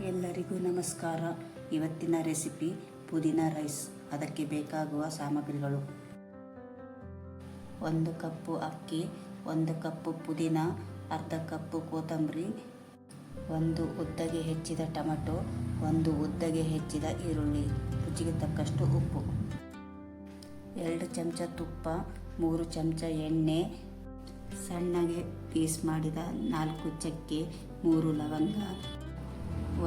ಎಲ್ಲರಿಗೂ ನಮಸ್ಕಾರ. ಇವತ್ತಿನ ರೆಸಿಪಿ ಪುದೀನ ರೈಸ್. ಅದಕ್ಕೆ ಬೇಕಾಗುವ ಸಾಮಗ್ರಿಗಳು: 1 ಕಪ್ಪು ಅಕ್ಕಿ, 1 ಕಪ್ಪು ಪುದೀನ, ಅರ್ಧ ಕಪ್ಪು ಕೊತ್ತಂಬರಿ, 1 ಉದ್ದಗೆ ಹೆಚ್ಚಿದ ಟೊಮೆಟೊ, 1 ಉದ್ದಗೆ ಹೆಚ್ಚಿದ ಈರುಳ್ಳಿ, ರುಚಿಗೆ ತಕ್ಕಷ್ಟು ಉಪ್ಪು, 2 ಚಮಚ ತುಪ್ಪ, 3 ಚಮಚ ಎಣ್ಣೆ, ಸಣ್ಣಗೆ ಪೀಸ್ ಮಾಡಿದ 4 ಚಕ್ಕೆ, 3 ಲವಂಗ,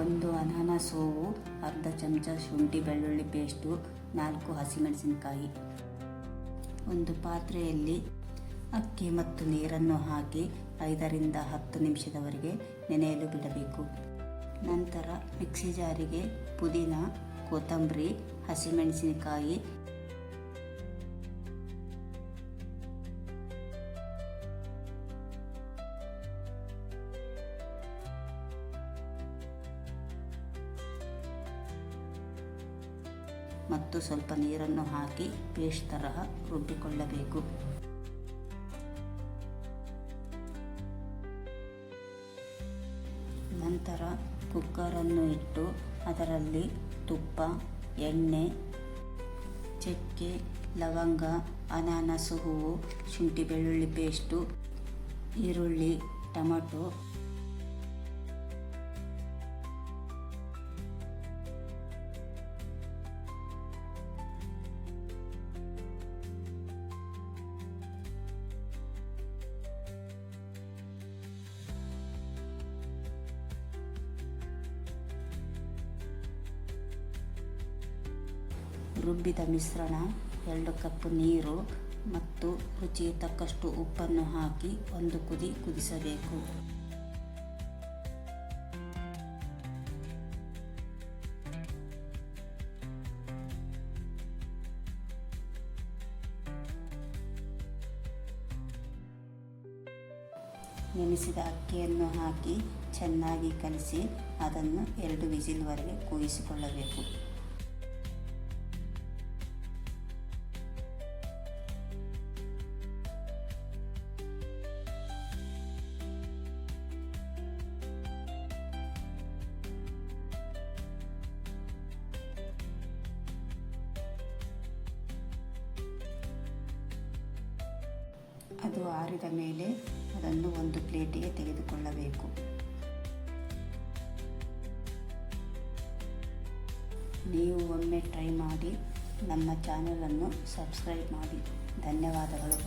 1 ಅನಾನಸ್ ಹೂವು, ಅರ್ಧ ಚಮಚ ಶುಂಠಿ ಬೆಳ್ಳುಳ್ಳಿ ಪೇಸ್ಟು, 4 ಹಸಿಮೆಣಸಿನಕಾಯಿ. ಒಂದು ಪಾತ್ರೆಯಲ್ಲಿ ಅಕ್ಕಿ ಮತ್ತು ನೀರನ್ನು ಹಾಕಿ 5 ರಿಂದ 10 ನಿಮಿಷದವರೆಗೆ ನೆನೆಯಲು ಬಿಡಬೇಕು. ನಂತರ ಮಿಕ್ಸಿ ಜಾರಿಗೆ ಪುದೀನ, ಕೊತ್ತಂಬರಿ, ಹಸಿಮೆಣಸಿನಕಾಯಿ, ಮತ್ತು ಸ್ವಲ್ಪ ನೀರನ್ನು ಹಾಕಿ ಪೇಸ್ಟ್ ತರಹ ರುಬ್ಬಿಕೊಳ್ಳಬೇಕು. ನಂತರ ಕುಕ್ಕರನ್ನು ಇಟ್ಟು ಅದರಲ್ಲಿ ತುಪ್ಪ, ಎಣ್ಣೆ, ಚಕ್ಕೆ, ಲವಂಗ, ಅನಾನಸ್ ಹೂವು, ಶುಂಠಿ ಬೆಳ್ಳುಳ್ಳಿ ಪೇಸ್ಟು, ಈರುಳ್ಳಿ, ಟೊಮೆಟೊ, ರುಬ್ಬಿದ ಮಿಶ್ರಣ, 2 ಕಪ್ ನೀರು ಮತ್ತು ರುಚಿಗೆ ತಕ್ಕಷ್ಟು ಉಪ್ಪನ್ನು ಹಾಕಿ ಒಂದು ಕುದಿ ಕುದಿಸಬೇಕು. ನೆನೆಸಿದ ಅಕ್ಕಿಯನ್ನು ಹಾಕಿ ಚೆನ್ನಾಗಿ ಕಲಸಿ ಅದನ್ನು 2 ವಿಸಿಲ್ವರೆಗೆ ಕೂಗಿಸಿಕೊಳ್ಳಬೇಕು. ಅದು ಆರಿದ ಮೇಲೆ ಅದನ್ನು ಒಂದು ಪ್ಲೇಟಿಗೆ ತೆಗೆದುಕೊಳ್ಳಬೇಕು. ನೀವು ಒಮ್ಮೆ ಟ್ರೈ ಮಾಡಿ ನಮ್ಮ ಚಾನಲನ್ನು ಸಬ್ಸ್ಕ್ರೈಬ್ ಮಾಡಿ. ಧನ್ಯವಾದಗಳು.